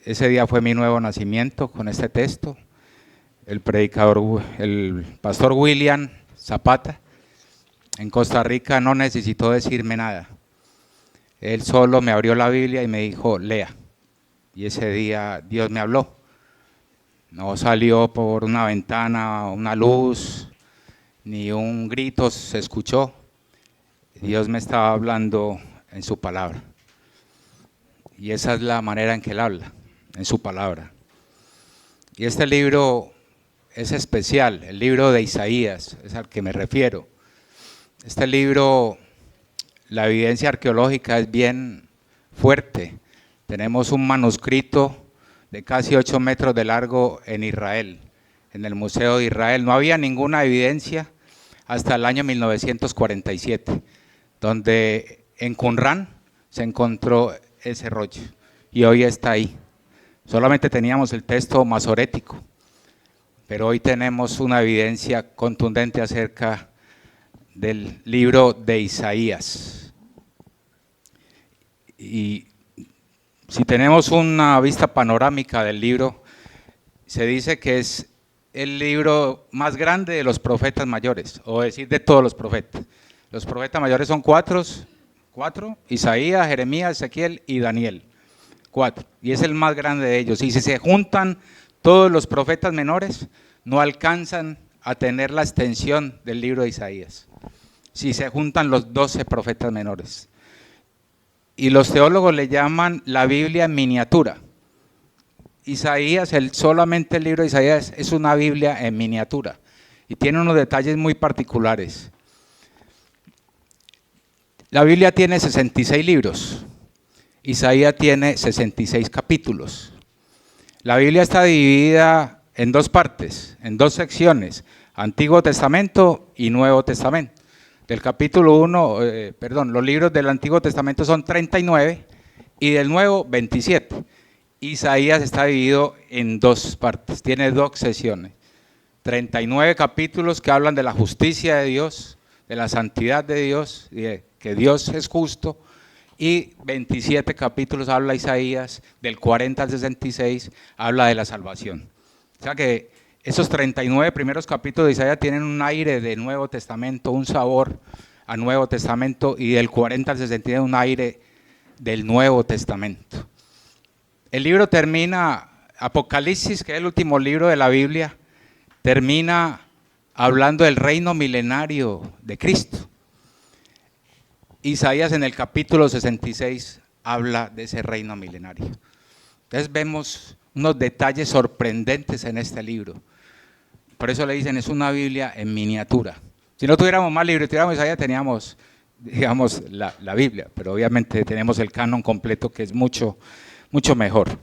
Ese día fue mi nuevo nacimiento con este texto. El pastor William Zapata en Costa Rica no necesitó decirme nada. Él solo me abrió la Biblia y me dijo, lea. Y ese día Dios me habló. No salió por una ventana una luz, ni un grito se escuchó. Dios me estaba hablando en su palabra. Y esa es la manera en que Él habla, en su palabra. Y este libro es especial, el libro de Isaías, es al que me refiero. Este libro, la evidencia arqueológica es bien fuerte. Tenemos un manuscrito de casi 8 metros de largo en Israel, en el Museo de Israel. No había ninguna evidencia hasta el año 1947, donde en Qumrán se encontró ese rollo y hoy está ahí. Solamente teníamos el texto masorético, pero hoy tenemos una evidencia contundente acerca del libro de Isaías. Y si tenemos una vista panorámica del libro, se dice que es el libro más grande de los profetas mayores, o decir de todos los profetas. Los profetas mayores son cuatro, Isaías, Jeremías, Ezequiel y Daniel. 4, y es el más grande de ellos. Y si se juntan todos los profetas menores, no alcanzan a tener la extensión del libro de Isaías. Si se juntan los 12 profetas menores. Y los teólogos le llaman la Biblia en miniatura. Isaías, solamente el libro de Isaías es una Biblia en miniatura. Y tiene unos detalles muy particulares. La Biblia tiene 66 libros. Isaías tiene 66 capítulos. La Biblia está dividida en dos partes, en dos secciones, Antiguo Testamento y Nuevo Testamento. Del capítulo 1, los libros del Antiguo Testamento son 39 y del Nuevo 27. Isaías está dividido en dos partes, tiene dos secciones. 39 capítulos que hablan de la justicia de Dios, de la santidad de Dios, de que Dios es justo. Y 27 capítulos habla Isaías, del 40 al 66 habla de la salvación. O sea que esos 39 primeros capítulos de Isaías tienen un aire de Nuevo Testamento, un sabor a Nuevo Testamento, y del 40 al 66 un aire del Nuevo Testamento. El libro termina, Apocalipsis, que es el último libro de la Biblia, termina hablando del reino milenario de Cristo. Isaías en el capítulo 66 habla de ese reino milenario. Entonces vemos unos detalles sorprendentes en este libro. Por eso le dicen, es una Biblia en miniatura. Si no tuviéramos más libros, tuviéramos Isaías, teníamos, digamos, la Biblia, pero obviamente tenemos el canon completo, que es mucho, mucho mejor.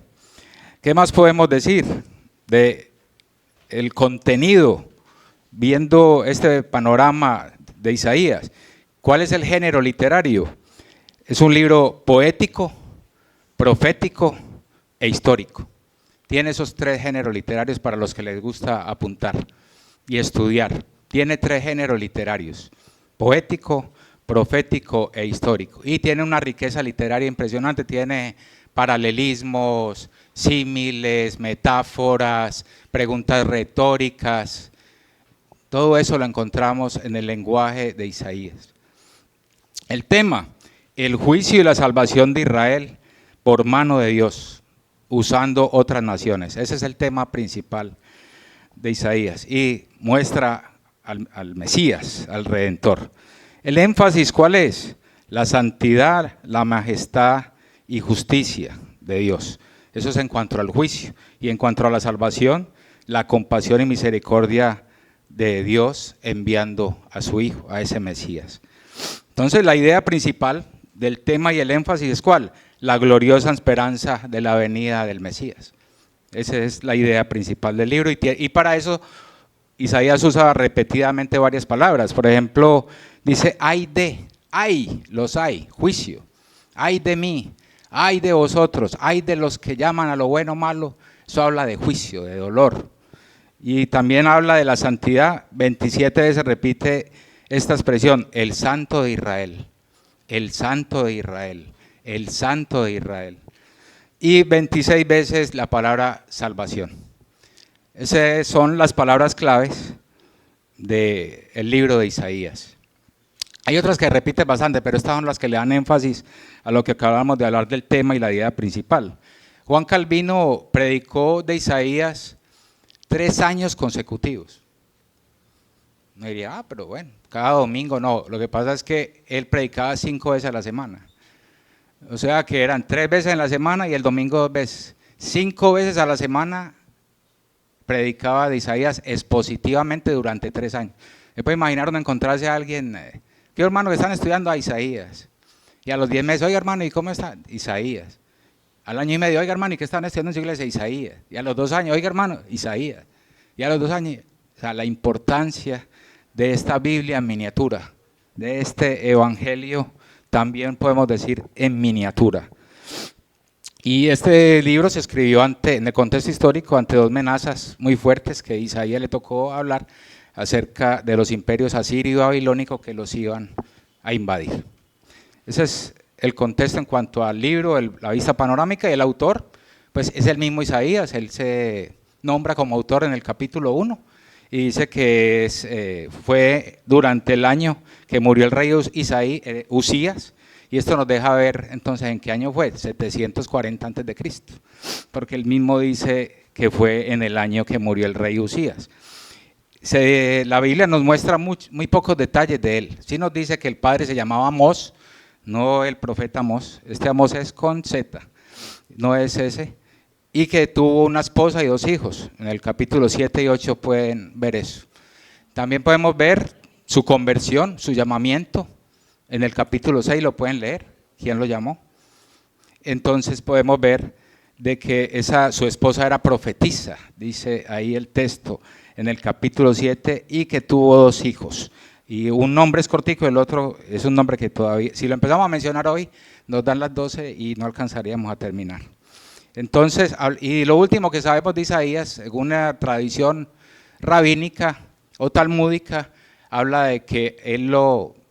¿Qué más podemos decir de el contenido, viendo este panorama de Isaías? ¿Cuál es el género literario? Es un libro poético, profético e histórico. Tiene esos tres géneros literarios para los que les gusta apuntar y estudiar. Tiene tres géneros literarios, poético, profético e histórico. Y tiene una riqueza literaria impresionante, tiene paralelismos, símiles, metáforas, preguntas retóricas. Todo eso lo encontramos en el lenguaje de Isaías. El tema, el juicio y la salvación de Israel por mano de Dios, usando otras naciones. Ese es el tema principal de Isaías y muestra al Mesías, al Redentor. El énfasis, ¿cuál es? La santidad, la majestad y justicia de Dios. Eso es en cuanto al juicio. Y en cuanto a la salvación, la compasión y misericordia de Dios enviando a su Hijo, a ese Mesías. Entonces la idea principal del tema y el énfasis es ¿cuál? La gloriosa esperanza de la venida del Mesías. Esa es la idea principal del libro y para eso Isaías usa repetidamente varias palabras. Por ejemplo, dice los hay, juicio, ay de mí, ay de vosotros, ay de los que llaman a lo bueno malo. Eso habla de juicio, de dolor. Y también habla de la santidad. 27 veces repite esta expresión, el Santo de Israel, el Santo de Israel, el Santo de Israel. y 26 veces la palabra salvación. Esas son las palabras claves del libro de Isaías. Hay otras que repiten bastante, pero estas son las que le dan énfasis a lo que acabamos de hablar del tema y la idea principal. Juan Calvino predicó de Isaías 3 años consecutivos. No diría, pero bueno, cada domingo no. Lo que pasa es que él predicaba 5 veces a la semana. O sea que eran 3 veces en la semana y el domingo 2 veces. 5 veces a la semana predicaba de Isaías expositivamente durante 3 años. ¿Me puede imaginar uno encontrarse a alguien, qué hermano que están estudiando a Isaías? Y a los 10 meses, oiga hermano, ¿y cómo está? Isaías. Al año y medio, oiga hermano, ¿y qué están estudiando en su iglesia? Isaías. Y a los 2 años, oiga hermano, Isaías. Y a los 2 años, o sea, la importancia de esta Biblia en miniatura, de este evangelio, también podemos decir en miniatura. Y este libro se escribió en el contexto histórico ante 2 amenazas muy fuertes que a Isaías le tocó hablar acerca de los imperios asirio y babilónico que los iban a invadir. Ese es el contexto en cuanto al libro, la vista panorámica, y el autor, pues es el mismo Isaías. Él se nombra como autor en el capítulo 1 y dice que fue durante el año que murió el rey Usías, y esto nos deja ver entonces en qué año fue, 740 a.C., porque él mismo dice que fue en el año que murió el rey Usías. La Biblia nos muestra muy pocos detalles de él. Sí nos dice que el padre se llamaba Amós, no el profeta Amós. Este Amós es con Z, no es ese. Y que tuvo una esposa y 2 hijos. En el capítulo 7 y 8 pueden ver eso. También podemos ver su conversión, su llamamiento. En el capítulo 6 lo pueden leer, quién lo llamó. Entonces podemos ver de que su esposa era profetisa, dice ahí el texto en el capítulo 7, y que tuvo 2 hijos. Y un nombre es cortico, el otro es un nombre que todavía, si lo empezamos a mencionar hoy, nos dan las 12 y no alcanzaríamos a terminar. Entonces, y lo último que sabemos de Isaías, según una tradición rabínica o talmúdica, habla de que él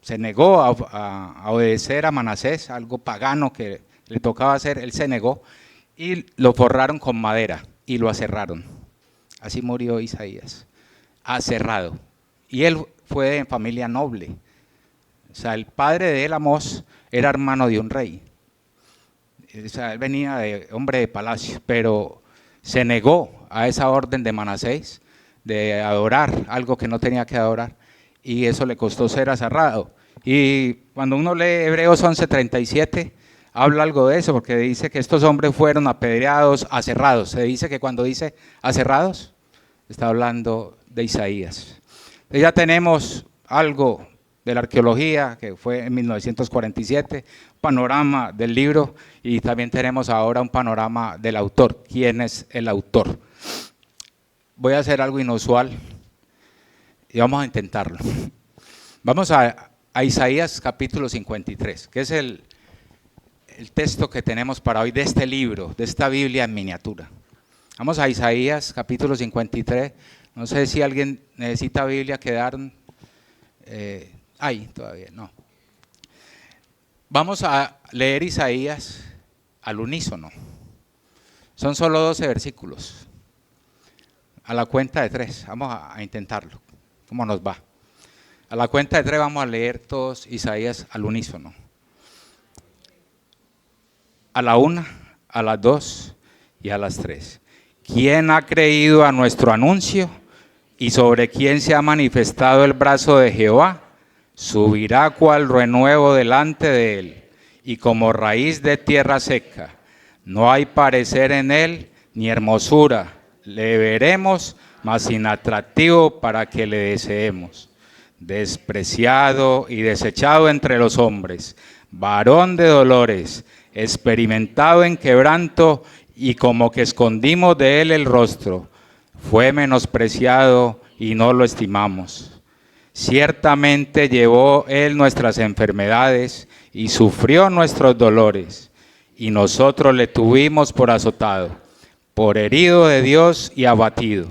se negó a obedecer a Manasés, algo pagano que le tocaba hacer, él se negó y lo forraron con madera y lo aserraron. Así murió Isaías, aserrado. Y él fue de familia noble. O sea, el padre de él, Amós, era hermano de un rey. O sea, él venía de hombre de palacio, pero se negó a esa orden de Manasés de adorar algo que no tenía que adorar, y eso le costó ser aserrado. Y cuando uno lee Hebreos 11:37, habla algo de eso, porque dice que estos hombres fueron apedreados, aserrados. Se dice que cuando dice aserrados, está hablando de Isaías. Ya tenemos algo de la arqueología, que fue en 1947, panorama del libro, y también tenemos ahora un panorama del autor. ¿Quién es el autor? Voy a hacer algo inusual y vamos a intentarlo. Vamos a Isaías capítulo 53, que es el texto que tenemos para hoy de este libro, de esta Biblia en miniatura. Vamos a Isaías capítulo 53. No sé si alguien necesita Biblia, quedaron ahí todavía, no. Vamos a leer Isaías al unísono. Son solo 12 versículos. A la cuenta de 3, vamos a intentarlo. ¿Cómo nos va? A la cuenta de 3 vamos a leer todos Isaías al unísono. A la 1, a las 2 y a las 3. ¿Quién ha creído a nuestro anuncio? ¿Y sobre quién se ha manifestado el brazo de Jehová? Subirá cual renuevo delante de él, y como raíz de tierra seca. No hay parecer en él, ni hermosura. Le veremos, mas inatractivo para que le deseemos. Despreciado y desechado entre los hombres, varón de dolores, experimentado en quebranto, y como que escondimos de él el rostro. Fue menospreciado y no lo estimamos. Ciertamente llevó él nuestras enfermedades y sufrió nuestros dolores, y nosotros le tuvimos por azotado, por herido de Dios y abatido.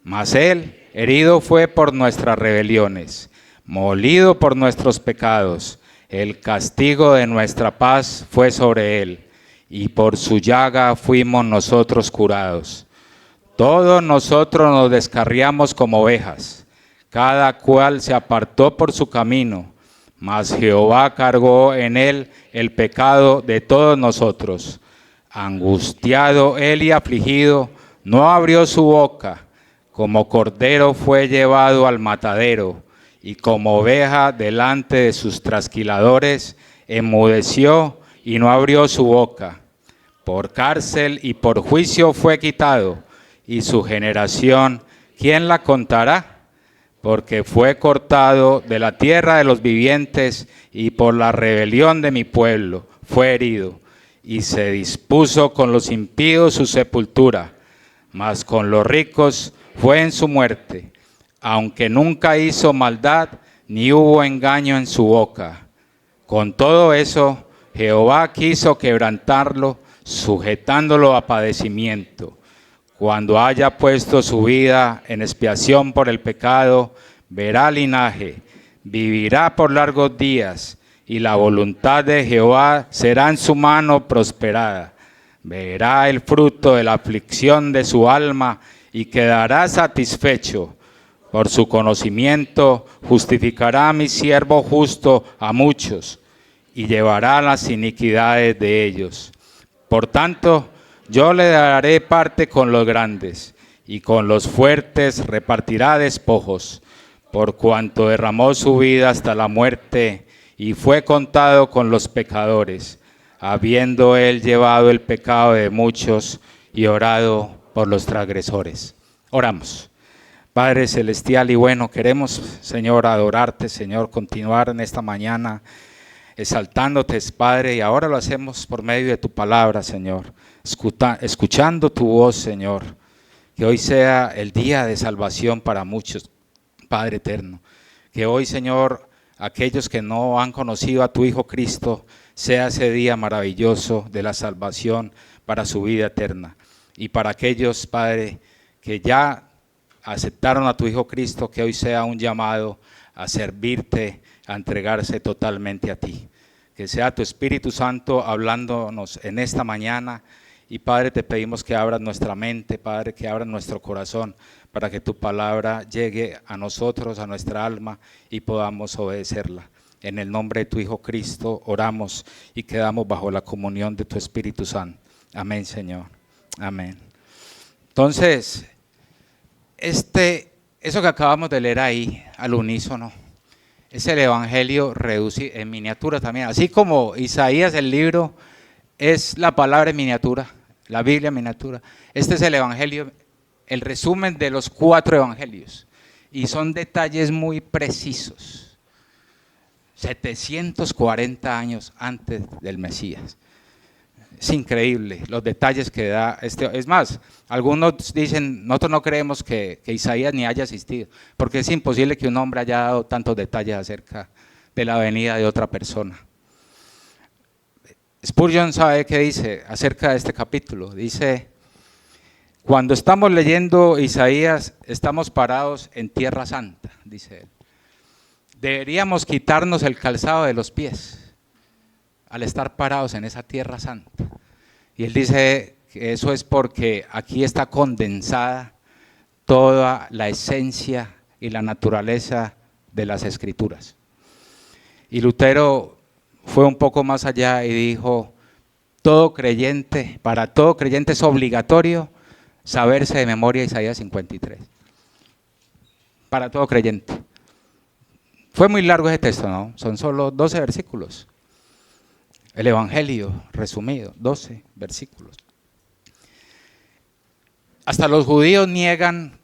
Mas él herido fue por nuestras rebeliones, molido por nuestros pecados. El castigo de nuestra paz fue sobre él, y por su llaga fuimos nosotros curados. Todos nosotros nos descarriamos como ovejas, cada cual se apartó por su camino, mas Jehová cargó en él el pecado de todos nosotros. Angustiado él y afligido, no abrió su boca. Como cordero fue llevado al matadero, y como oveja delante de sus trasquiladores, enmudeció y no abrió su boca. Por cárcel y por juicio fue quitado, y su generación, ¿quién la contará? Porque fue cortado de la tierra de los vivientes, y por la rebelión de mi pueblo fue herido, y se dispuso con los impíos su sepultura, mas con los ricos fue en su muerte, aunque nunca hizo maldad, ni hubo engaño en su boca. Con todo eso, Jehová quiso quebrantarlo, sujetándolo a padecimiento. Cuando haya puesto su vida en expiación por el pecado, verá linaje, vivirá por largos días, y la voluntad de Jehová será en su mano prosperada. Verá el fruto de la aflicción de su alma, y quedará satisfecho. Por su conocimiento justificará a mi siervo justo a muchos, y llevará las iniquidades de ellos. Por tanto, yo le daré parte con los grandes, y con los fuertes repartirá despojos, por cuanto derramó su vida hasta la muerte, y fue contado con los pecadores, habiendo él llevado el pecado de muchos y orado por los transgresores. Oramos. Padre celestial y bueno, queremos, Señor, adorarte, Señor, continuar en esta mañana exaltándote, Padre, y ahora lo hacemos por medio de tu palabra, Señor, escuchando tu voz, Señor, que hoy sea el día de salvación para muchos, Padre eterno, que hoy, Señor, aquellos que no han conocido a tu Hijo Cristo, sea ese día maravilloso de la salvación para su vida eterna, y para aquellos, Padre, que ya aceptaron a tu Hijo Cristo, que hoy sea un llamado a servirte, a entregarse totalmente a ti. Que sea tu Espíritu Santo hablándonos en esta mañana, y Padre, te pedimos que abras nuestra mente, Padre, que abras nuestro corazón, para que tu palabra llegue a nosotros, a nuestra alma, y podamos obedecerla. En el nombre de tu Hijo Cristo oramos y quedamos bajo la comunión de tu Espíritu Santo. Amén, Señor. Amén. Entonces, eso que acabamos de leer ahí, al unísono, es el Evangelio reducido en miniatura también. Así como Isaías, el libro, es la palabra en miniatura, la Biblia en miniatura. Este es el Evangelio, el resumen de los 4 evangelios. Y son detalles muy precisos. 740 años antes del Mesías. Es increíble los detalles que da este. Es más, algunos dicen, nosotros no creemos que Isaías ni haya existido, porque es imposible que un hombre haya dado tantos detalles acerca de la venida de otra persona. Spurgeon sabe qué dice acerca de este capítulo. Dice, cuando estamos leyendo Isaías, estamos parados en tierra santa, dice él. Deberíamos quitarnos el calzado de los pies al estar parados en esa tierra santa. Y él dice que eso es porque aquí está condensada toda la esencia y la naturaleza de las Escrituras. Y Lutero fue un poco más allá y dijo, para todo creyente es obligatorio saberse de memoria Isaías 53. Para todo creyente. Fue muy largo ese texto, ¿no? Son solo 12 versículos. El Evangelio resumido, 12 versículos. Hasta los judíos niegan,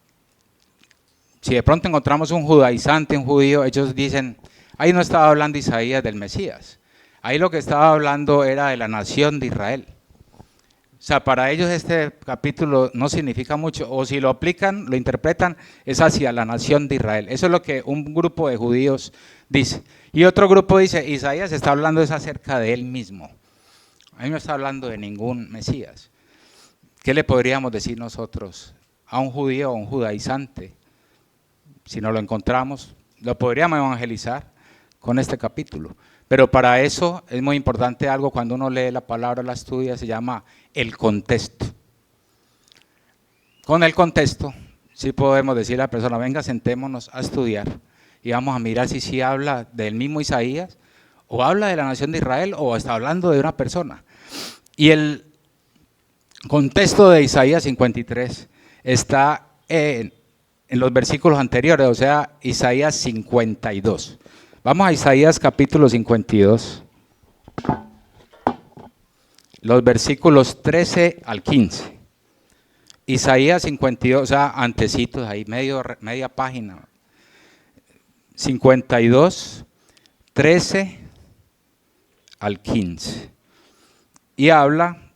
si de pronto encontramos un judaizante, un judío, ellos dicen, ahí no estaba hablando Isaías del Mesías, ahí lo que estaba hablando era de la nación de Israel. O sea, para ellos este capítulo no significa mucho, o si lo aplican, lo interpretan, es hacia la nación de Israel. Eso es lo que un grupo de judíos dice. Y otro grupo dice, Isaías está hablando es acerca de él mismo. Ahí no está hablando de ningún Mesías. ¿Qué le podríamos decir nosotros a un judío o un judaizante? Si no lo encontramos, lo podríamos evangelizar con este capítulo. Pero para eso es muy importante algo cuando uno lee la palabra, la estudia, se llama el contexto. Con el contexto, sí podemos decirle a la persona, venga, sentémonos a estudiar y vamos a mirar si sí habla del mismo Isaías, o habla de la nación de Israel, o está hablando de una persona. Y el contexto de Isaías 53 está en los versículos anteriores, o sea, Isaías 52. Vamos a Isaías capítulo 52, los versículos 13 al 15. Isaías 52, o sea, antecitos ahí, media página. 52, 13 al 15. Y habla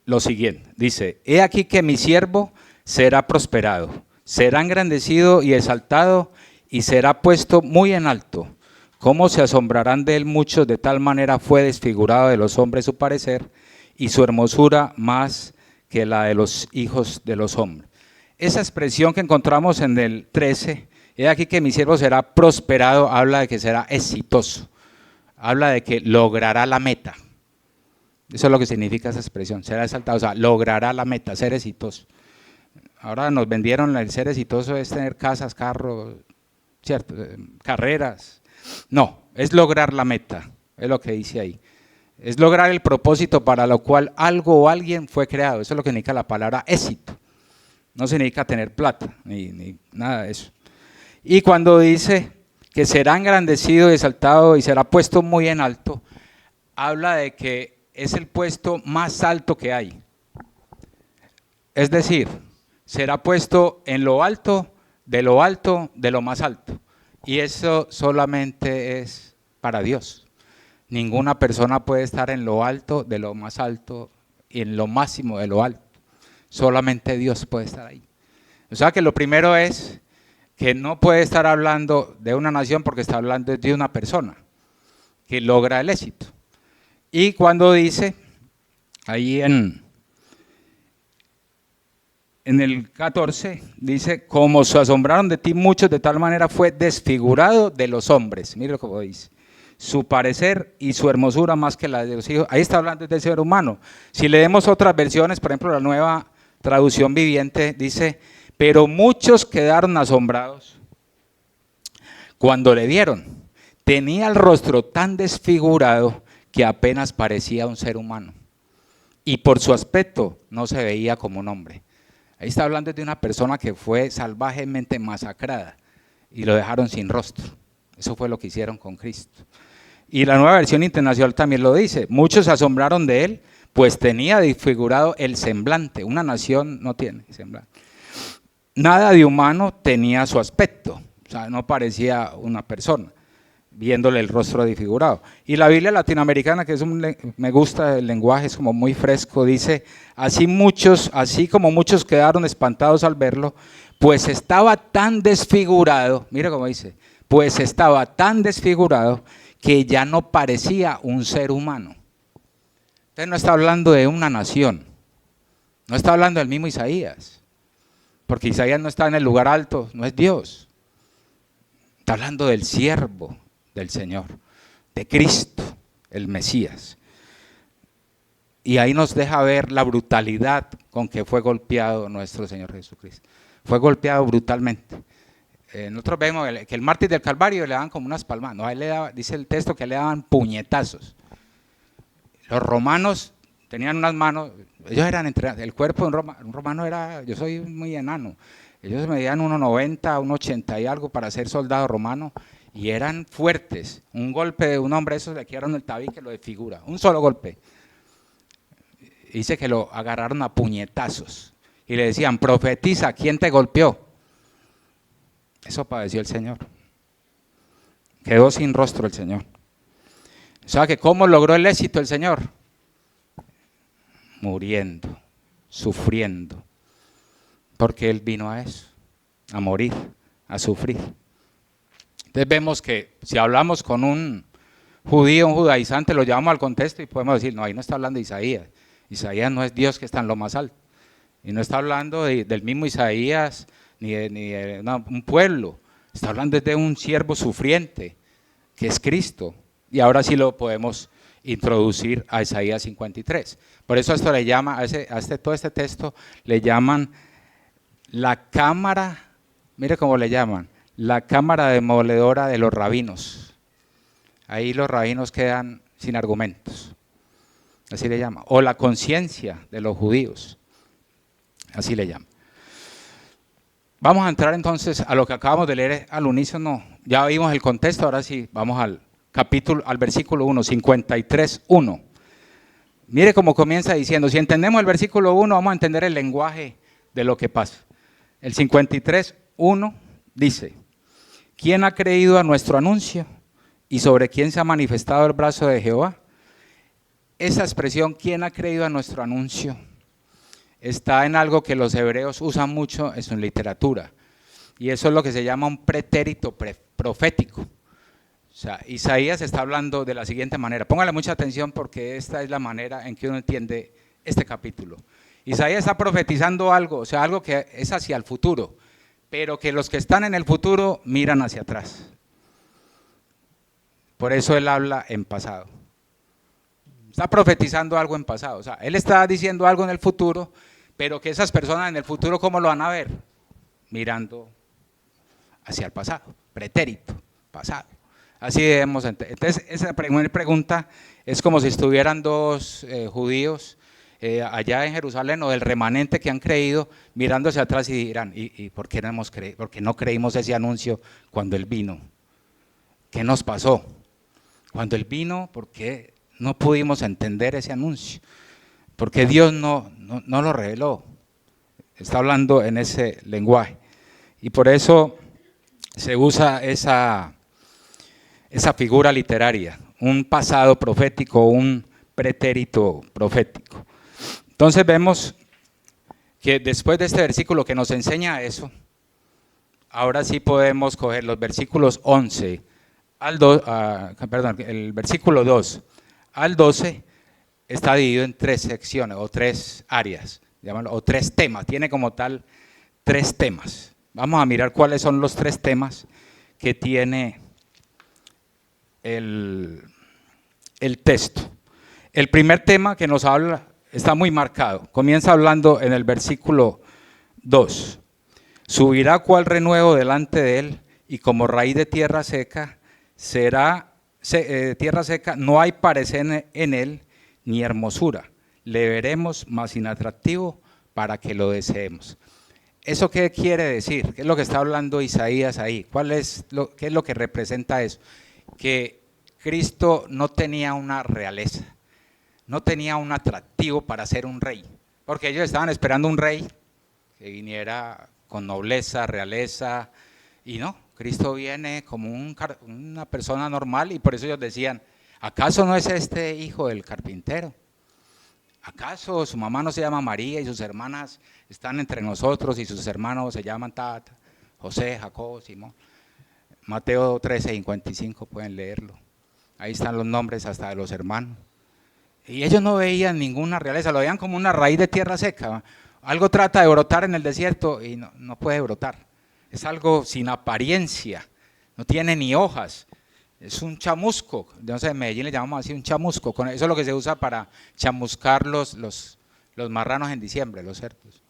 lo siguiente, dice, he aquí que mi siervo será prosperado, será engrandecido y exaltado y será puesto muy en alto. ¿Cómo se asombrarán de él muchos? De tal manera fue desfigurado de los hombres su parecer y su hermosura más que la de los hijos de los hombres. Esa expresión que encontramos en el 13, he aquí que mi siervo será prosperado, habla de que será exitoso, habla de que logrará la meta. Eso es lo que significa esa expresión, será exaltado, o sea, logrará la meta, ser exitoso. Ahora nos vendieron el ser exitoso es tener casas, carros, ¿cierto? Carreras. No, es lograr la meta, es lo que dice ahí. Es lograr el propósito para lo cual algo o alguien fue creado. Eso es lo que significa la palabra éxito. No significa tener plata, ni nada de eso. Y cuando dice que será engrandecido y exaltado y será puesto muy en alto, habla de que es el puesto más alto que hay. Es decir, será puesto en lo alto, de lo más alto. Y eso solamente es para Dios. Ninguna persona puede estar en lo alto, de lo más alto, y en lo máximo de lo alto. Solamente Dios puede estar ahí. O sea que lo primero es que no puede estar hablando de una nación porque está hablando de una persona que logra el éxito. Y cuando dice, ahí en el 14, dice, como se asombraron de ti muchos, de tal manera fue desfigurado de los hombres. Mire lo que dice. Su parecer y su hermosura más que la de los hijos. Ahí está hablando del ser humano. Si leemos otras versiones, por ejemplo, la Nueva Traducción Viviente, dice, pero muchos quedaron asombrados cuando le vieron. Tenía el rostro tan desfigurado que apenas parecía un ser humano. Y por su aspecto no se veía como un hombre. Ahí está hablando de una persona que fue salvajemente masacrada y lo dejaron sin rostro. Eso fue lo que hicieron con Cristo. Y la Nueva Versión Internacional también lo dice. Muchos se asombraron de él, pues tenía desfigurado el semblante. Una nación no tiene semblante. Nada de humano tenía su aspecto. O sea, no parecía una persona, viéndole el rostro desfigurado. Y la Biblia latinoamericana, que me gusta el lenguaje, es como muy fresco, dice, así como muchos quedaron espantados al verlo, pues estaba tan desfigurado, mira cómo dice, pues estaba tan desfigurado que ya no parecía un ser humano. Entonces no está hablando de una nación, no está hablando del mismo Isaías, porque Isaías no está en el lugar alto, no es Dios. Está hablando del siervo del Señor, de Cristo, el Mesías. Y ahí nos deja ver la brutalidad con que fue golpeado nuestro Señor Jesucristo. Fue golpeado brutalmente. Nosotros vemos que el mártir del Calvario le daban como unas palmas, ¿no? Ahí dice el texto que le daban puñetazos. Los romanos tenían unas manos, ellos eran entrenados, el cuerpo de un romano era, yo soy muy enano, ellos medían 1,90, 1,80 y algo para ser soldado romano y eran fuertes. Un golpe de un hombre, esos le quedaron el tabique, lo desfigura, un solo golpe. Dice que lo agarraron a puñetazos y le decían, profetiza, ¿quién te golpeó? Eso padeció el Señor. Quedó sin rostro el Señor. O sea que ¿cómo logró el éxito el Señor? Muriendo, sufriendo. Porque Él vino a eso, a morir, a sufrir. Entonces vemos que si hablamos con un judío, un judaizante, lo llevamos al contexto y podemos decir, no, ahí no está hablando de Isaías. Isaías no es Dios que está en lo más alto. Y no está hablando del mismo Isaías, ni de un pueblo. Está hablando de un siervo sufriente, que es Cristo. Y ahora sí lo podemos introducir a Isaías 53. Por eso esto le llama, todo este texto le llaman la cámara, mire cómo le llaman, la cámara demoledora de los rabinos. Ahí los rabinos quedan sin argumentos, así le llaman. O la conciencia de los judíos, así le llaman. Vamos a entrar entonces a lo que acabamos de leer al unísono. Ya vimos el contexto, ahora sí, vamos al versículo 1, 53:1. Mire cómo comienza diciendo, si entendemos el versículo 1, vamos a entender el lenguaje de lo que pasa. El 53:1 dice, ¿quién ha creído a nuestro anuncio y sobre quién se ha manifestado el brazo de Jehová? Esa expresión, ¿quién ha creído a nuestro anuncio?, está en algo que los hebreos usan mucho en su literatura, y eso es lo que se llama un pretérito profético. O sea, Isaías está hablando de la siguiente manera, póngale mucha atención porque esta es la manera en que uno entiende este capítulo. Isaías está profetizando algo, o sea, algo que es hacia el futuro, pero que los que están en el futuro miran hacia atrás. Por eso él habla en pasado. Está profetizando algo en pasado, o sea, él está diciendo algo en el futuro, pero que esas personas en el futuro, ¿cómo lo van a ver? Mirando hacia el pasado, pretérito, pasado. Así debemos entender. Entonces, esa primera pregunta es como si estuvieran dos judíos allá en Jerusalén, o del remanente que han creído, mirando hacia atrás y dirán, ¿y por qué no hemos creído? ¿Por qué no creímos ese anuncio cuando él vino? ¿Qué nos pasó? Cuando él vino, ¿por qué no pudimos entender ese anuncio? Porque Dios no lo reveló. Está hablando en ese lenguaje. Y por eso se usa esa figura literaria, un pasado profético, un pretérito profético. Entonces vemos que después de este versículo que nos enseña eso, ahora sí podemos coger los versículos 11 el versículo 2 al 12, está dividido en tres secciones o tres áreas, o tres temas, tiene como tal tres temas. Vamos a mirar cuáles son los tres temas que tiene el texto. El primer tema que nos habla está muy marcado, comienza hablando en el versículo 2. Subirá cual renuevo delante de él, y como raíz de tierra seca, tierra seca, no hay parecer en él, ni hermosura. Le veremos más inatractivo para que lo deseemos. ¿Eso qué quiere decir? ¿Qué es lo que está hablando Isaías ahí? ¿Qué es lo que representa eso? Que Cristo no tenía una realeza, no tenía un atractivo para ser un rey, porque ellos estaban esperando un rey que viniera con nobleza, realeza, y no, Cristo viene como una persona normal, y por eso ellos decían, ¿acaso no es este hijo del carpintero? ¿Acaso su mamá no se llama María y sus hermanas están entre nosotros y sus hermanos se llaman José, Jacob, Simón? Mateo 13:55, pueden leerlo. Ahí están los nombres hasta de los hermanos. Y ellos no veían ninguna realeza, lo veían como una raíz de tierra seca. Algo trata de brotar en el desierto y no puede brotar. Es algo sin apariencia, no tiene ni hojas. Es un chamusco, no sé, en Medellín le llamamos así un chamusco, eso es lo que se usa para chamuscar los marranos en diciembre, los cerdos.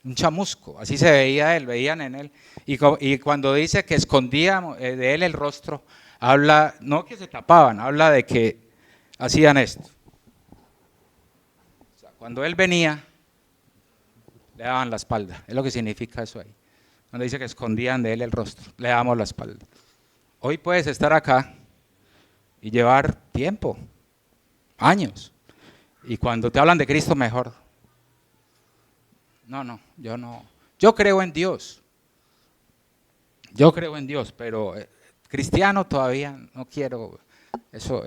Un chamusco, así se veía él, veían en él. Y cuando dice que escondía de él el rostro, habla, no que se tapaban, habla de que hacían esto. O sea, cuando él venía, le daban la espalda, es lo que significa eso ahí. Cuando dice que escondían de él el rostro, le damos la espalda. Hoy puedes estar acá y llevar tiempo, años, y cuando te hablan de Cristo mejor. Yo no. Yo creo en Dios. Yo creo en Dios, pero cristiano todavía no quiero. Eso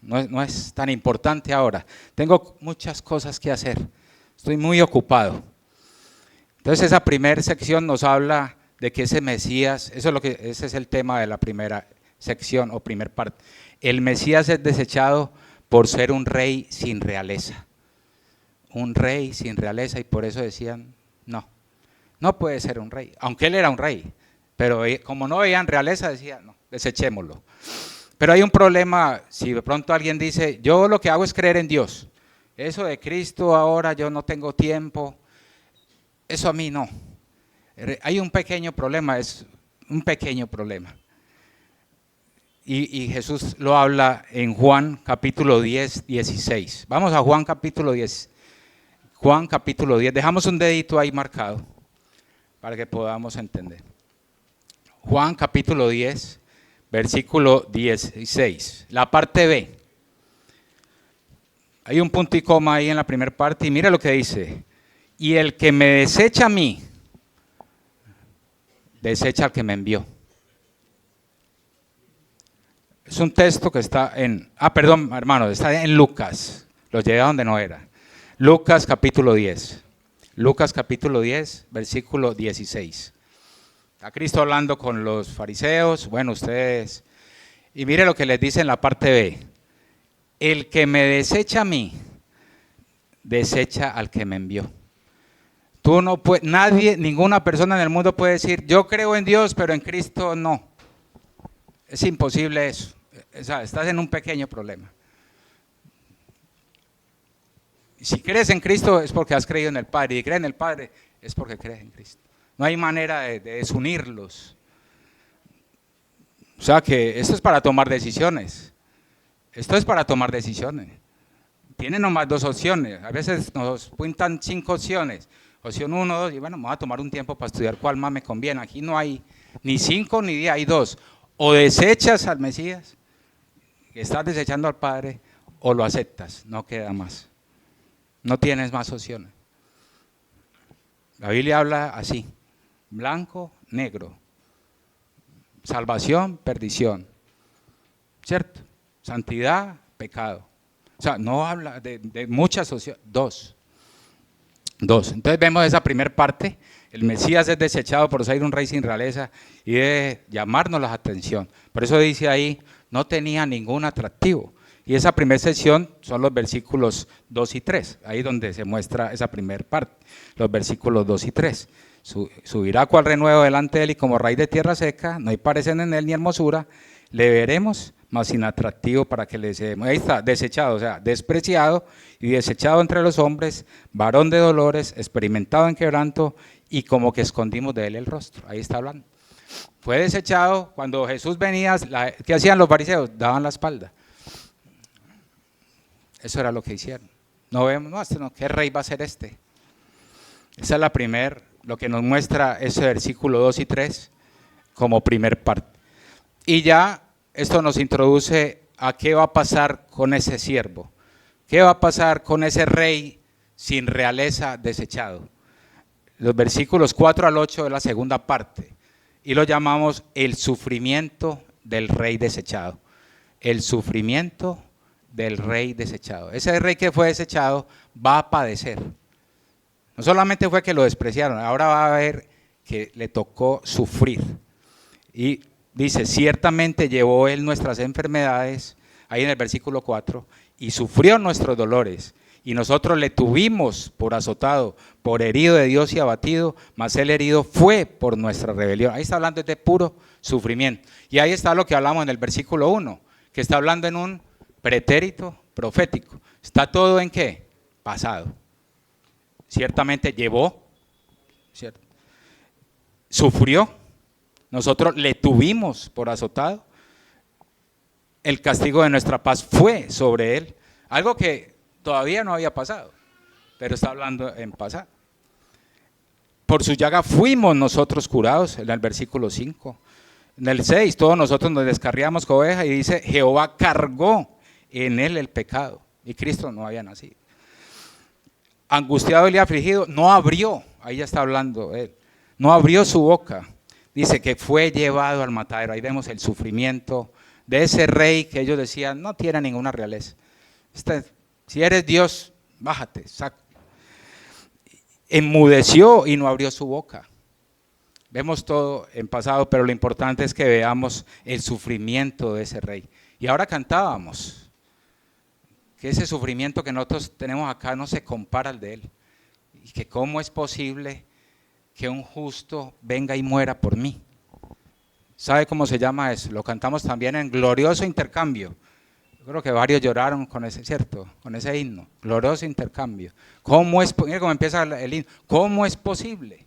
no es tan importante ahora. Tengo muchas cosas que hacer. Estoy muy ocupado. Entonces esa primera sección nos habla de que ese Mesías, ese es el tema de la primera sección o primer parte. El Mesías es desechado por ser un rey sin realeza. Un rey sin realeza, y por eso decían, no puede ser un rey, aunque él era un rey, pero como no veían realeza decían, no, desechémoslo. Pero hay un problema, si de pronto alguien dice, yo lo que hago es creer en Dios. Eso de Cristo ahora yo no tengo tiempo, eso a mí no. Hay un pequeño problema, es un pequeño problema. Y Jesús lo habla en Juan capítulo 10, 16. Vamos a Juan capítulo 10. Juan capítulo 10. Dejamos un dedito ahí marcado para que podamos entender. Juan capítulo 10, versículo 16. La parte B. Hay un punto y coma ahí en la primera parte y mira lo que dice. Y el que me desecha a mí, desecha al que me envió. Es un texto que está en, perdón, hermano, está en Lucas. Lo llevé a donde no era. Lucas capítulo 10. Lucas capítulo 10, versículo 16. Está Cristo hablando con los fariseos, bueno, ustedes, y mire lo que les dice en la parte B. El que me desecha a mí, desecha al que me envió. Tú no puedes, nadie, ninguna persona en el mundo puede decir, yo creo en Dios, pero en Cristo no. Es imposible eso. O sea, estás en un pequeño problema. Si crees en Cristo es porque has creído en el Padre, y crees en el Padre es porque crees en Cristo. No hay manera de desunirlos. O sea que esto es para tomar decisiones. Esto es para tomar decisiones. Tienen nomás dos opciones. A veces nos pintan 5 opciones. Opción 1, 2, y bueno, me voy a tomar un tiempo para estudiar cuál más me conviene. Aquí no hay ni 5 ni 10, hay 2. O desechas al Mesías, que estás desechando al Padre, o lo aceptas, no queda más. No tienes más opciones. La Biblia habla así, blanco, negro, salvación, perdición, ¿cierto? Santidad, pecado. O sea, no habla de muchas opciones, dos. Entonces vemos esa primera parte, el Mesías es desechado por ser un rey sin realeza y de llamarnos la atención. Por eso dice ahí, no tenía ningún atractivo. Y esa primera sección son los versículos 2 y 3, ahí donde se muestra esa primera parte, los versículos 2 y 3. Subirá cual renuevo delante de él y como raíz de tierra seca, no hay parecen en él ni hermosura, le veremos, mas inatractivo para que le deseemos. Ahí está, desechado, o sea, despreciado y desechado entre los hombres, varón de dolores, experimentado en quebranto y como que escondimos de él el rostro. Ahí está hablando. Fue desechado cuando Jesús venía, ¿qué hacían los fariseos? Daban la espalda. Eso era lo que hicieron. No vemos, no, ¿qué rey va a ser este? Esa es la primera, lo que nos muestra ese versículo 2 y 3 como primer parte. Y ya esto nos introduce a qué va a pasar con ese siervo. ¿Qué va a pasar con ese rey sin realeza desechado? Los versículos 4 al 8 de la segunda parte. Y lo llamamos el sufrimiento del rey desechado. El sufrimiento del rey desechado. Ese rey que fue desechado va a padecer. No solamente fue que lo despreciaron, ahora va a ver que le tocó sufrir. Y dice, ciertamente llevó él nuestras enfermedades, ahí en el versículo 4, y sufrió nuestros dolores. Y nosotros le tuvimos por azotado, por herido de Dios y abatido, mas el herido fue por nuestra rebelión. Ahí está hablando de puro sufrimiento. Y ahí está lo que hablamos en el versículo 1, que está hablando en un pretérito profético. ¿Está todo en qué? Pasado. Ciertamente llevó, ¿cierto? Sufrió, nosotros le tuvimos por azotado, el castigo de nuestra paz fue sobre él, algo que todavía no había pasado, pero está hablando en pasado. Por su llaga fuimos nosotros curados, en el versículo 5. En el 6, todos nosotros nos descarriamos como ovejas y dice, Jehová cargó en él el pecado, y Cristo no había nacido. Angustiado y afligido, no abrió, ahí ya está hablando él, no abrió su boca, dice que fue llevado al matadero. Ahí vemos el sufrimiento de ese rey que ellos decían, no tiene ninguna realeza. Si eres Dios, bájate, saca. Enmudeció y no abrió su boca. Vemos todo en pasado, pero lo importante es que veamos el sufrimiento de ese rey. Y ahora cantábamos que ese sufrimiento que nosotros tenemos acá no se compara al de él. Y que cómo es posible que un justo venga y muera por mí. ¿Sabe cómo se llama eso? Lo cantamos también en Glorioso Intercambio. Yo creo que varios lloraron con ese, ¿cierto? Con ese himno, Glorioso Intercambio. Mira cómo empieza el himno. ¿Cómo es posible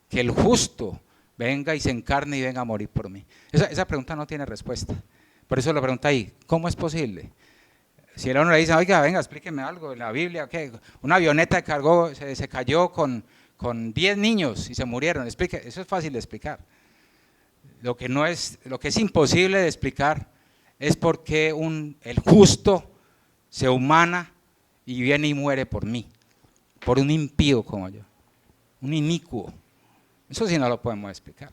que el justo venga y se encarne y venga a morir por mí? Esa pregunta no tiene respuesta. Por eso lo pregunta ahí, ¿cómo es posible? Si a uno le dice, oiga, venga, explíqueme algo en la Biblia, ¿qué? Una avioneta se cayó con 10 niños y se murieron. Explique, eso es fácil de explicar. Lo que es imposible de explicar es por qué el justo se humana y viene y muere por mí, por un impío como yo, un inicuo. Eso sí no lo podemos explicar.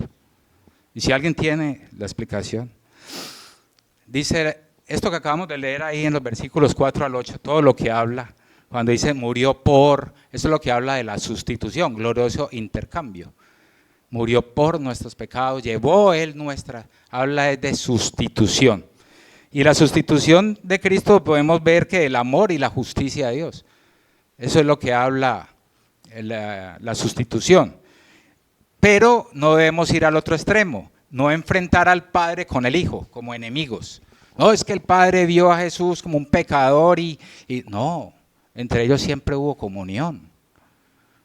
Y si alguien tiene la explicación, dice esto que acabamos de leer ahí en los versículos 4 al 8, todo lo que habla, cuando dice murió por, eso es lo que habla de la sustitución, glorioso intercambio. Murió por nuestros pecados, llevó Él habla de sustitución. Y la sustitución de Cristo podemos ver que el amor y la justicia de Dios. Eso es lo que habla la sustitución. Pero no debemos ir al otro extremo, no enfrentar al Padre con el Hijo como enemigos. No, es que el Padre vio a Jesús como un pecador y no, entre ellos siempre hubo comunión,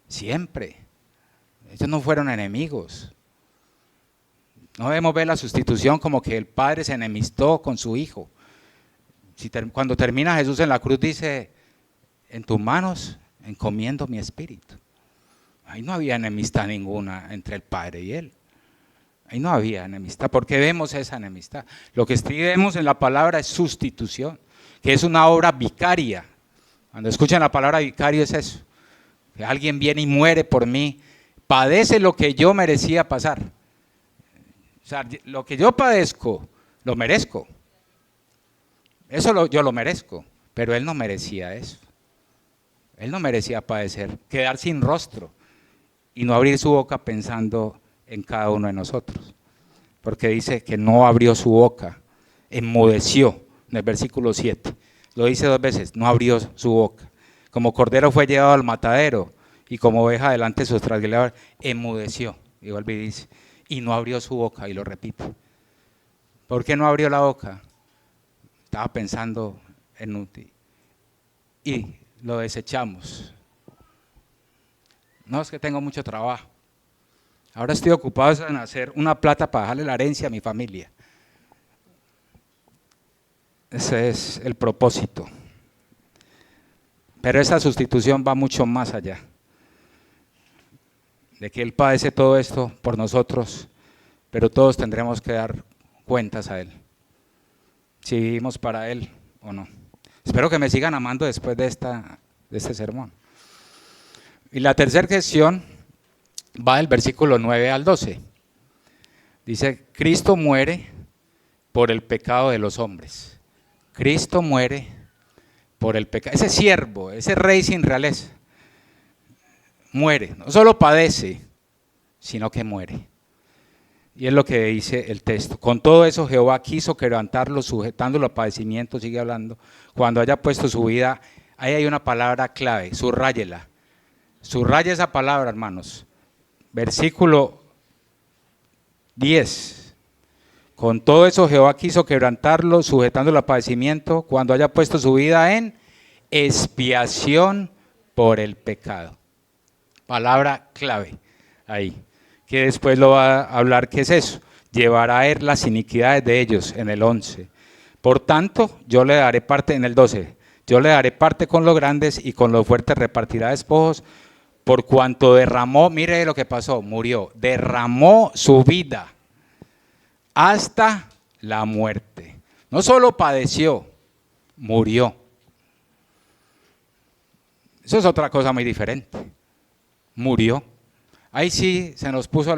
siempre. Ellos no fueron enemigos. No debemos ver la sustitución como que el Padre se enemistó con su Hijo. Cuando termina Jesús en la cruz dice, en tus manos encomiendo mi espíritu. Ahí no había enemistad ninguna entre el Padre y Él. Ahí no había enemistad. ¿Por qué vemos esa enemistad? Lo que vemos en la palabra es sustitución, que es una obra vicaria. Cuando escuchan la palabra vicario es eso, que alguien viene y muere por mí, padece lo que yo merecía pasar. O sea, lo que yo padezco, lo merezco. Eso yo lo merezco, pero Él no merecía eso. Él no merecía padecer, quedar sin rostro y no abrir su boca pensando en cada uno de nosotros. Porque dice que no abrió su boca, enmudeció, en el versículo 7. Lo dice 2 veces, no abrió su boca. Como cordero fue llevado al matadero y como oveja delante de sus trasquiladores, enmudeció. Y vuelve y dice, y no abrió su boca, y lo repite. ¿Por qué no abrió la boca? Estaba pensando en útil. Y lo desechamos. No, es que tengo mucho trabajo. Ahora estoy ocupado en hacer una plata para dejarle la herencia a mi familia. Ese es el propósito. Pero esa sustitución va mucho más allá. De que Él padece todo esto por nosotros, pero todos tendremos que dar cuentas a Él. Si vivimos para Él o no. Espero que me sigan amando después de este sermón. Y la tercera sección va del versículo 9 al 12. Dice, Cristo muere por el pecado de los hombres. Cristo muere por el pecado. Ese siervo, ese rey sin realeza, muere. No solo padece, sino que muere. Y es lo que dice el texto. Con todo eso Jehová quiso quebrantarlo, sujetándolo a padecimiento, sigue hablando. Cuando haya puesto su vida, ahí hay una palabra clave, subráyela. Subraya esa palabra, hermanos. Versículo 10. Con todo eso Jehová quiso quebrantarlo, sujetándolo a padecimiento, cuando haya puesto su vida en expiación por el pecado. Palabra clave ahí. Que después lo va a hablar, ¿qué es eso? Llevará a él las iniquidades de ellos, en el 11. Por tanto, yo le daré parte, en el 12, yo le daré parte con los grandes y con los fuertes repartirá despojos, por cuanto derramó, mire lo que pasó, murió, derramó su vida hasta la muerte. No solo padeció, murió. Eso es otra cosa muy diferente. Murió. Ahí sí se nos puso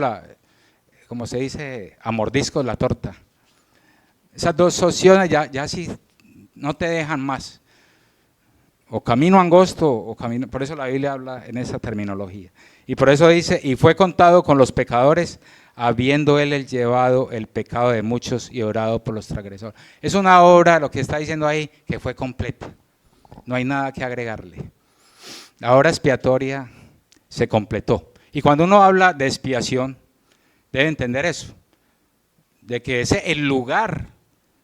como se dice, a mordiscos la torta. Esas dos opciones ya sí no te dejan más. O camino angosto, o camino, por eso la Biblia habla en esa terminología. Y por eso dice, y fue contado con los pecadores, habiendo él llevado el pecado de muchos y orado por los transgresores. Es una obra, lo que está diciendo ahí, que fue completa. No hay nada que agregarle. La obra expiatoria se completó. Y cuando uno habla de expiación, debe entender eso. de que es el lugar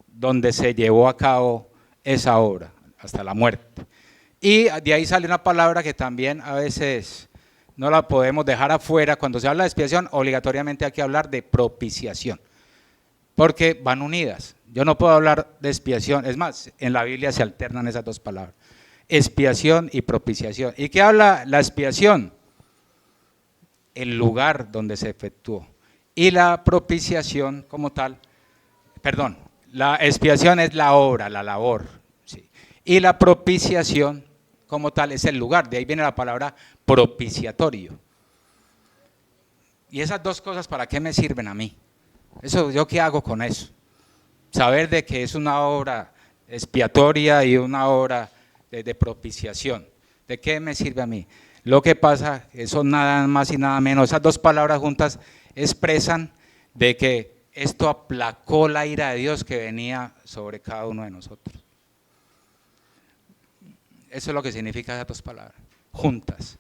donde se llevó a cabo esa obra, hasta la muerte. Y de ahí sale una palabra que también a veces no la podemos dejar afuera. Cuando se habla de expiación, obligatoriamente hay que hablar de propiciación, porque van unidas. Yo no puedo hablar de expiación, es más, en la Biblia se alternan esas dos palabras, expiación y propiciación. ¿Y qué habla la expiación? El lugar donde se efectuó. Y la propiciación como tal, perdón, la expiación es la obra, la labor, ¿sí? Y la propiciación como tal es el lugar, de ahí viene la palabra propiciatorio. ¿Y esas dos cosas para qué me sirven a mí? Eso, ¿yo qué hago con eso? Saber de que es una obra expiatoria y una obra de propiciación. ¿De qué me sirve a mí? Lo que pasa, eso nada más y nada menos, esas dos palabras juntas expresan de que esto aplacó la ira de Dios que venía sobre cada uno de nosotros. Eso es lo que significa esas dos palabras, juntas.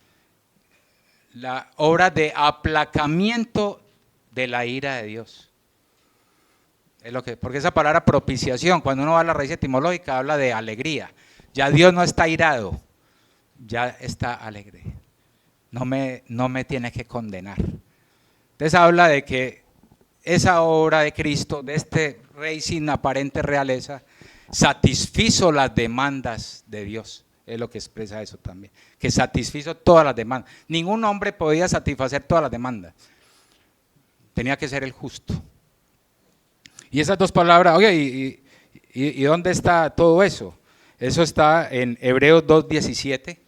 La obra de aplacamiento de la ira de Dios. Es lo que, porque esa palabra propiciación, cuando uno va a la raíz etimológica, habla de alegría. Ya Dios no está irado, ya está alegre. No me tiene que condenar. Entonces habla de que esa obra de Cristo, de este rey sin aparente realeza, satisfizo las demandas de Dios. Es lo que expresa eso también, que satisfizo todas las demandas. Ningún hombre podía satisfacer todas las demandas. Tenía que ser el justo. Y esas dos palabras, oye, ¿y dónde está todo eso? Eso está en Hebreos 2:17.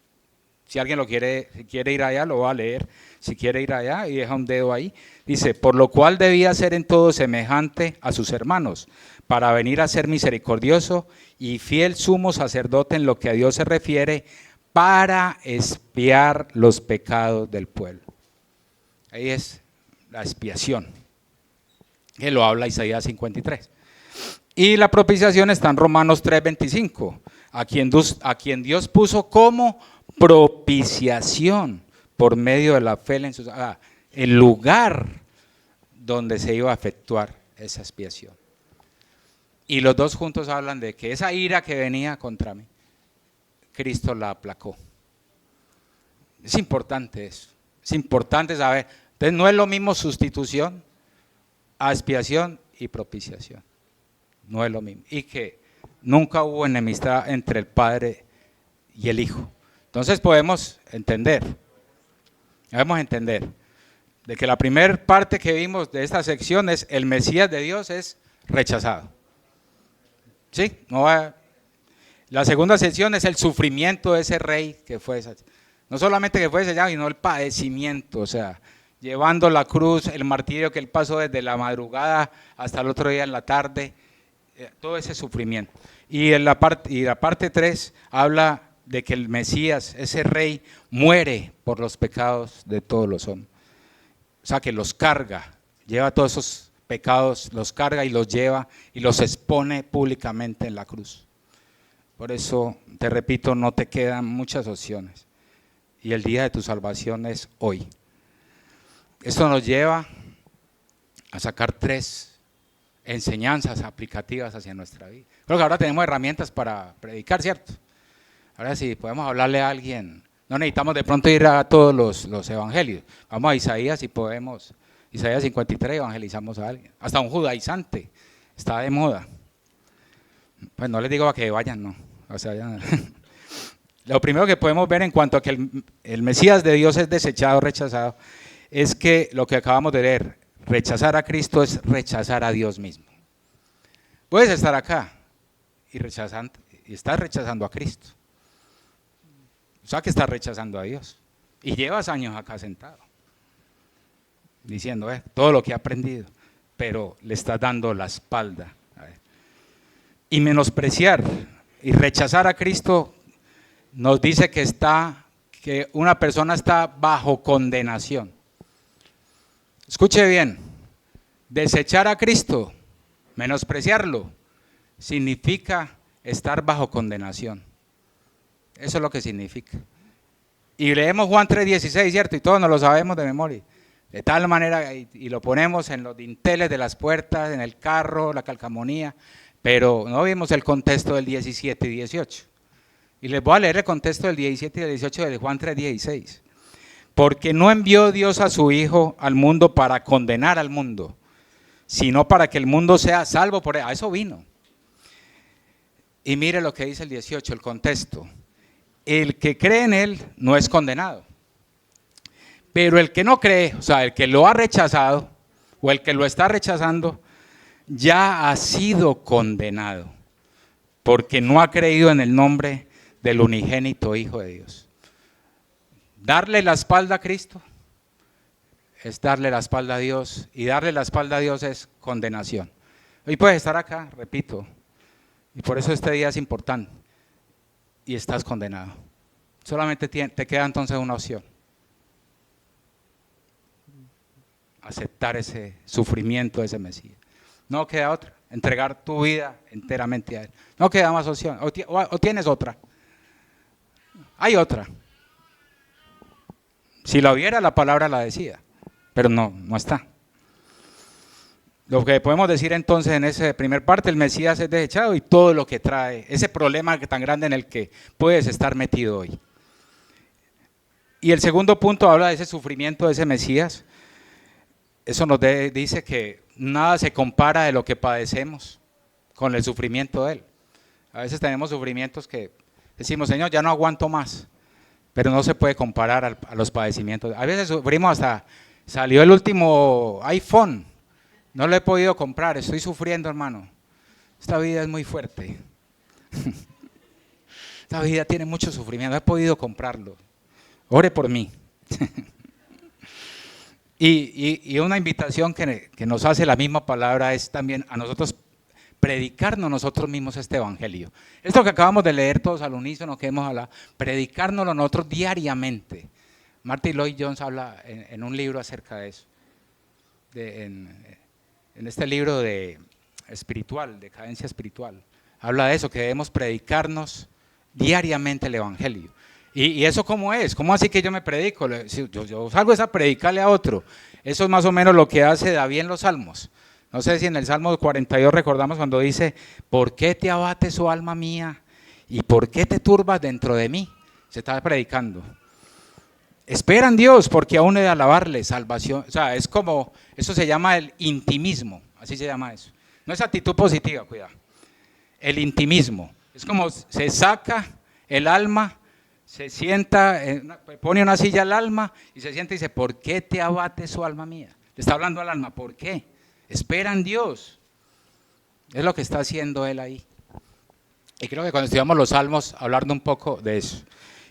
Si alguien lo quiere ir allá, lo va a leer. Si quiere ir allá y deja un dedo ahí. Dice, por lo cual debía ser en todo semejante a sus hermanos, para venir a ser misericordioso y fiel sumo sacerdote en lo que a Dios se refiere, para expiar los pecados del pueblo. Ahí es la expiación, que lo habla Isaías 53. Y la propiciación está en Romanos 3:25, a quien Dios puso como propiciación por medio de la fe en el lugar donde se iba a efectuar esa expiación. Y los dos juntos hablan de que esa ira que venía contra mí, Cristo la aplacó. Es importante eso, es importante saber. Entonces no es lo mismo sustitución, expiación y propiciación. No es lo mismo. Y que nunca hubo enemistad entre el Padre y el Hijo. Entonces podemos entender de que la primera parte que vimos de esta sección es el Mesías de Dios es rechazado. ¿Sí? La segunda sección es el sufrimiento de ese rey que fue, no solamente que fue sellado, sino el padecimiento, o sea, llevando la cruz, el martirio que él pasó desde la madrugada hasta el otro día en la tarde, todo ese sufrimiento. Y la parte 3 habla de que el Mesías, ese rey, muere por los pecados de todos los hombres. O sea, que los carga, lleva todos esos pecados, los carga y los lleva y los expone públicamente en la cruz. Por eso, te repito, no te quedan muchas opciones. Y el día de tu salvación es hoy. Esto nos lleva a sacar 3 enseñanzas aplicativas hacia nuestra vida. Creo que ahora tenemos herramientas para predicar, ¿cierto? Ahora sí, podemos hablarle a alguien. No necesitamos de pronto ir a todos los evangelios. Vamos a Isaías y podemos, Isaías 53, evangelizamos a alguien. Hasta un judaizante está de moda. Pues no les digo a que vayan, no. O sea, ya. Lo primero que podemos ver en cuanto a que el Mesías de Dios es desechado, rechazado, es que lo que acabamos de leer, rechazar a Cristo es rechazar a Dios mismo. Puedes estar acá y estás rechazando a Cristo. O sea que estás rechazando a Dios. Y llevas años acá sentado, diciendo todo lo que he aprendido, pero le estás dando la espalda. Y menospreciar y rechazar a Cristo nos dice que una persona está bajo condenación. Escuche bien, desechar a Cristo, menospreciarlo, significa estar bajo condenación. Eso es lo que significa. Y leemos Juan 3:16, ¿cierto? Y todos nos lo sabemos de memoria. De tal manera, y lo ponemos en los dinteles de las puertas, en el carro, la calcamonía, pero no vimos el contexto del 17 y 18. Y les voy a leer el contexto del 17 y del 18 de Juan 3:16. Porque no envió Dios a su Hijo al mundo para condenar al mundo, sino para que el mundo sea salvo por él. A eso vino. Y mire lo que dice el 18, el contexto. El que cree en él no es condenado. Pero el que no cree, o sea, el que lo ha rechazado o el que lo está rechazando, ya ha sido condenado, porque no ha creído en el nombre del unigénito Hijo de Dios. Darle la espalda a Cristo es darle la espalda a Dios, y darle la espalda a Dios es condenación. Hoy puedes estar acá, repito, y por eso este día es importante, y estás condenado. Solamente te queda entonces una opción: aceptar ese sufrimiento de ese Mesías. No queda otra, entregar tu vida enteramente a Él. No queda más opción, o tienes otra. Hay otra. Si la hubiera, la palabra la decía, pero no está. Lo que podemos decir entonces en esa primer parte: el Mesías es desechado y todo lo que trae, ese problema tan grande en el que puedes estar metido hoy. Y el segundo punto habla de ese sufrimiento de ese Mesías. Eso nos dice que nada se compara de lo que padecemos con el sufrimiento de Él. A veces tenemos sufrimientos que decimos: Señor, ya no aguanto más, pero no se puede comparar a los padecimientos. A veces sufrimos hasta, salió el último iPhone, no lo he podido comprar, estoy sufriendo, hermano. Esta vida es muy fuerte. Esta vida tiene mucho sufrimiento, no he podido comprarlo. Ore por mí. Y una invitación que nos hace la misma palabra es también a nosotros predicarnos nosotros mismos este evangelio. Esto que acabamos de leer todos al unísono, que hemos hablado, predicárnoslo nosotros diariamente. Martin Lloyd Jones habla en un libro acerca de eso, en este libro de espiritual, de cadencia espiritual. Habla de eso, que debemos predicarnos diariamente el evangelio. ¿Y eso cómo es? ¿Cómo así que yo me predico? Yo salgo a predicarle a otro. Eso es más o menos lo que hace David en los Salmos. No sé si en el Salmo 42 recordamos cuando dice: ¿por qué te abates, oh alma mía? ¿Y por qué te turbas dentro de mí? Se está predicando. Espera en Dios, porque aún he de alabarle, salvación. O sea, es como, eso se llama el intimismo, así se llama eso. No es actitud positiva, cuidado. El intimismo. Es como se saca el alma, se sienta, pone una silla al alma y se sienta y dice: ¿por qué te abates, oh alma mía? Le está hablando al alma, ¿por qué? Espera en Dios. Es lo que está haciendo él ahí. Y creo que cuando estudiamos los salmos, hablando un poco de eso.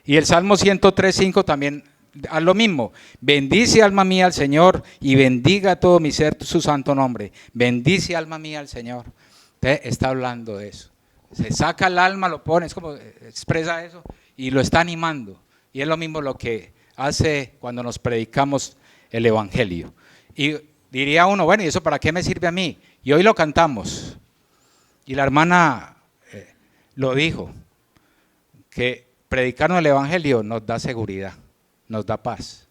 Y el Salmo 103:5 también a lo mismo: bendice alma mía al Señor y bendiga todo mi ser su santo nombre. Bendice alma mía al Señor. Usted está hablando de eso. Se saca el alma, lo pone, es como expresa eso y lo está animando. Y es lo mismo lo que hace cuando nos predicamos el evangelio. Y diría uno: bueno, ¿y eso para qué me sirve a mí? Y hoy lo cantamos. Y la hermana lo dijo, que predicarnos el evangelio nos da seguridad, nos da paz.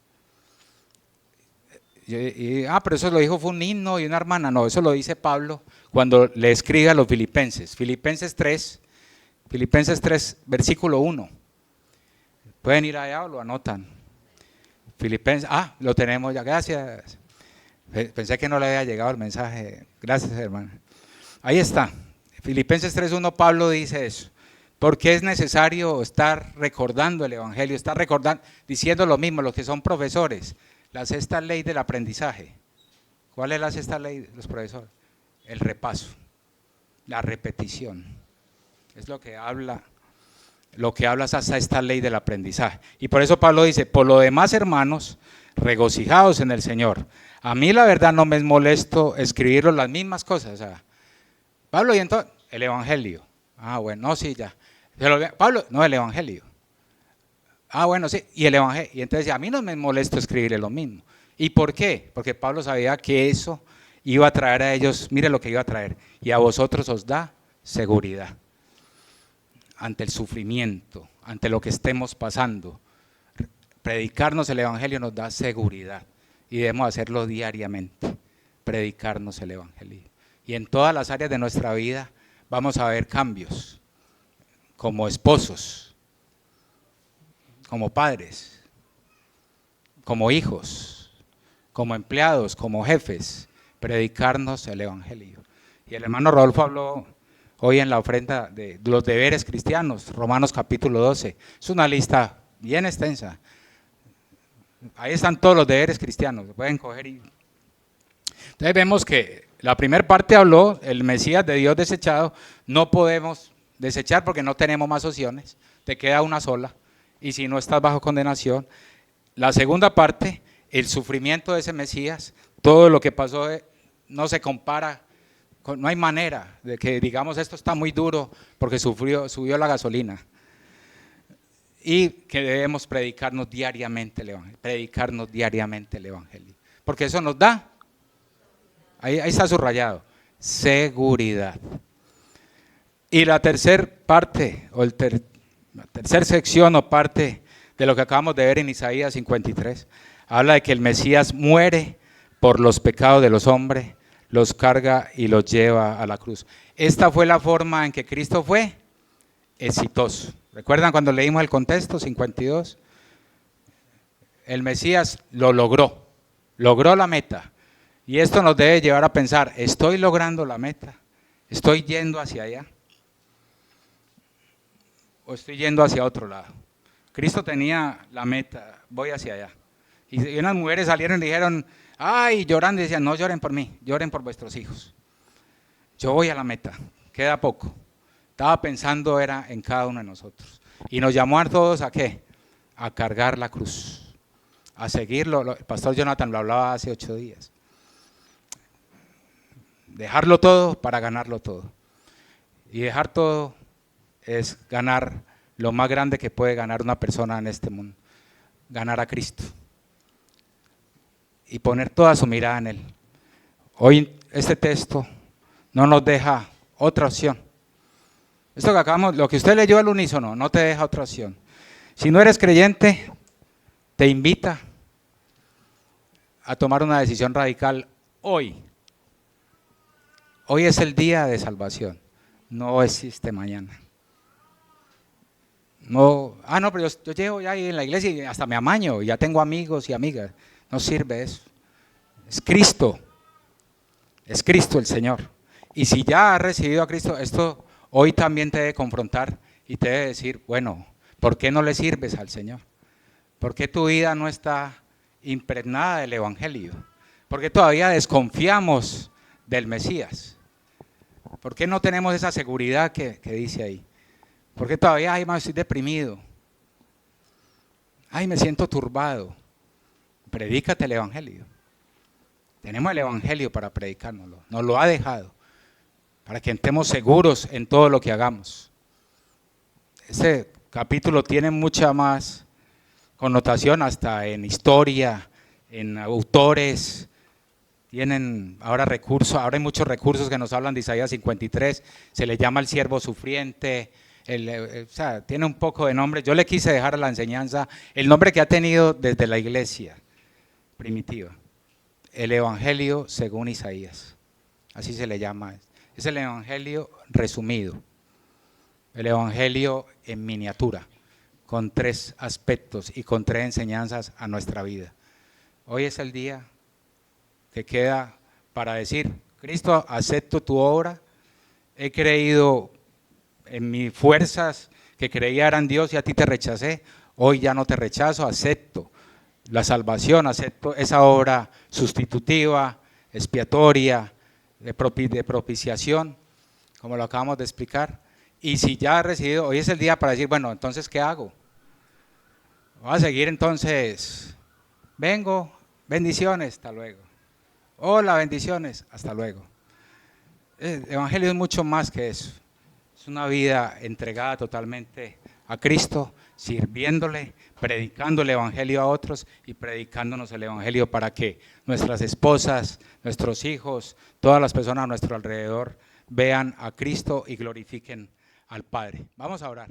Pero eso lo dijo, fue un himno y una hermana. No, eso lo dice Pablo cuando le escribe a los Filipenses. Filipenses 3, versículo 1. Pueden ir allá o lo anotan. Filipenses, lo tenemos ya, gracias. Pensé que no le había llegado el mensaje. Gracias, hermano. Ahí está. Filipenses 3:1, Pablo dice eso. Porque es necesario estar recordando el evangelio, estar recordando, diciendo lo mismo, los que son profesores. La sexta ley del aprendizaje. ¿Cuál es la sexta ley de los profesores? El repaso, la repetición. Es lo que habla hasta esta ley del aprendizaje. Y por eso Pablo dice: por lo demás, hermanos, regocijaos en el Señor. A mí la verdad no me es molesto escribirlo las mismas cosas. O sea, Pablo, y entonces, el evangelio. Bueno, no, sí, ya. Pablo, no, el evangelio. Bueno, sí, y el evangelio. Y entonces a mí no me molesta escribirle lo mismo. ¿Y por qué? Porque Pablo sabía que eso iba a traer a ellos, mire lo que iba a traer, y a vosotros os da seguridad. Ante el sufrimiento, ante lo que estemos pasando, predicarnos el evangelio nos da seguridad. y debemos hacerlo diariamente, predicarnos el Evangelio. Y en todas las áreas de nuestra vida vamos a ver cambios, como esposos, como padres, como hijos, como empleados, como jefes, predicarnos el Evangelio. Y el hermano Rodolfo habló hoy en la ofrenda de los deberes cristianos, Romanos capítulo 12. Es una lista bien extensa. Ahí están todos los deberes cristianos, se pueden coger y... Entonces vemos que la primera parte habló, el Mesías de Dios desechado, no podemos desechar porque no tenemos más opciones, te queda una sola, y si no estás bajo condenación. La segunda parte, el sufrimiento de ese Mesías, todo lo que pasó no se compara, no hay manera de que digamos esto está muy duro porque subió la gasolina. Y que debemos predicarnos diariamente el Evangelio, porque eso nos da, ahí está subrayado, seguridad. Y la tercera parte, o la tercera sección o parte de lo que acabamos de ver en Isaías 53, habla de que el Mesías muere por los pecados de los hombres, los carga y los lleva a la cruz. Esta fue la forma en que Cristo fue exitoso. ¿Recuerdan cuando leímos el contexto 52? El Mesías lo logró la meta. Y esto nos debe llevar a pensar, ¿estoy logrando la meta? ¿Estoy yendo hacia allá? ¿O estoy yendo hacia otro lado? Cristo tenía la meta, voy hacia allá. Y unas mujeres salieron y dijeron, ay, llorando, y decían, no lloren por mí, lloren por vuestros hijos. Yo voy a la meta, queda poco. Estaba pensando era en cada uno de nosotros. Y nos llamó a todos ¿a qué? A cargar la cruz, a seguirlo. El pastor Jonathan lo hablaba hace 8 días. Dejarlo todo para ganarlo todo. Y dejar todo es ganar lo más grande que puede ganar una persona en este mundo. Ganar a Cristo. Y poner toda su mirada en Él. Hoy este texto no nos deja otra opción. Esto que acabamos, lo que usted leyó al unísono, no te deja otra opción. Si no eres creyente, te invita a tomar una decisión radical hoy. Hoy es el día de salvación, no existe mañana. No, pero yo llevo ya ahí en la iglesia y hasta me amaño, ya tengo amigos y amigas. No sirve eso. Es Cristo el Señor. Y si ya has recibido a Cristo, esto hoy también te debe confrontar y te debe decir, bueno, ¿por qué no le sirves al Señor? ¿Por qué tu vida no está impregnada del Evangelio? ¿Por qué todavía desconfiamos del Mesías? ¿Por qué no tenemos esa seguridad que dice ahí? ¿Por qué todavía estoy deprimido? Ay, me siento turbado. Predícate el Evangelio. Tenemos el Evangelio para predicárnoslo. Nos lo ha dejado. Para que estemos seguros en todo lo que hagamos. Este capítulo tiene mucha más connotación hasta en historia, en autores. Tienen ahora recursos, ahora hay muchos recursos que nos hablan de Isaías 53. Se le llama el siervo sufriente. O sea, tiene un poco de nombre. Yo le quise dejar a la enseñanza el nombre que ha tenido desde la iglesia primitiva. El Evangelio según Isaías. Así se le llama. Es el Evangelio resumido. El Evangelio en miniatura, con 3 aspectos y con 3 enseñanzas a nuestra vida. Hoy es el día que queda para decir, Cristo, acepto tu obra, he creído en mis fuerzas que creía eran Dios y a ti te rechacé, hoy ya no te rechazo, acepto la salvación, acepto esa obra sustitutiva, expiatoria, de propiciación, como lo acabamos de explicar. Y si ya has recibido, hoy es el día para decir, bueno, entonces, ¿qué hago? Voy a seguir entonces, vengo, bendiciones, hasta luego. Hola, bendiciones, hasta luego. El Evangelio es mucho más que eso. Es una vida entregada totalmente a Cristo, sirviéndole, predicando el Evangelio a otros y predicándonos el Evangelio para que nuestras esposas, nuestros hijos, todas las personas a nuestro alrededor vean a Cristo y glorifiquen al Padre. Vamos a orar.